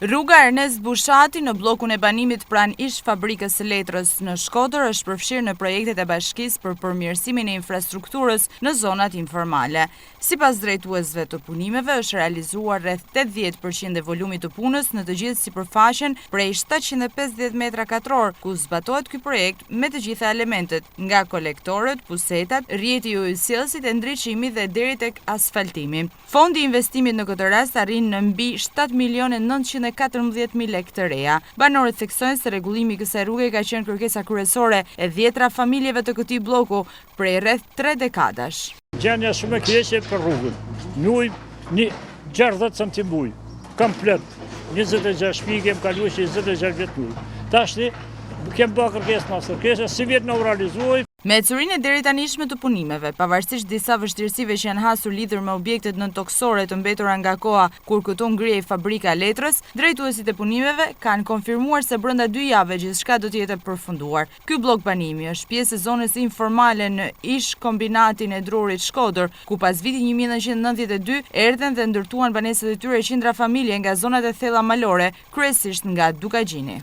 Rruga Ernest Bushati në bllokun e banimit pranë ish fabrikës së letrës në Shkodër është përfshirë në projektet e bashkisë për përmirësimin e infrastrukturës në zonat informale. Sipas drejtuesve të punimeve, është realizuar rreth 80% e volumit të punës në të gjithë sipërfaqen prej 750 metra katror, ku zbatohet ky projekt me të gjitha elementet, nga kolektorët, pusetat, rrjeti i ujësjellësit e ndriçimit dhe deri tek asfaltimi. Fondi i investimit në këtë rast arrin në mbi 7.914.000 lekë të reja. Banorët theksojnë se rregullimi i kësaj rruge ka qenë kërkesa kryesore e dhjetra familjeve të këtij bloku prej rreth 3 dekadash. Gjendja shumë e keqe për rrugën. Nuj një 60 cm ujë, komplet. 26 shtëpi kem kaluar 26 vjet ujë. Tashni kem bërë kërkesë pas kërkesë, si vjet në realizuoj. Me ecurinë e deri tanishme të punimeve, pavarësisht disa vështirësive që janë hasur lidhur me objektet nëntoksore të mbetura nga koha kur këtu ngrihej fabrika e letrës, drejtuesit e punimeve kanë konfirmuar se brenda 2 javëve gjithçka do të jetë përfunduar. Ky blok banimi është pjesë e zonës informale në ish kombinatin e Drurit Shkodër, ku pas vitit 1992 erdhen dhe ndërtuan banesat e tyre qindra familje nga zonat e thella malore, kryesisht nga Dukagjini.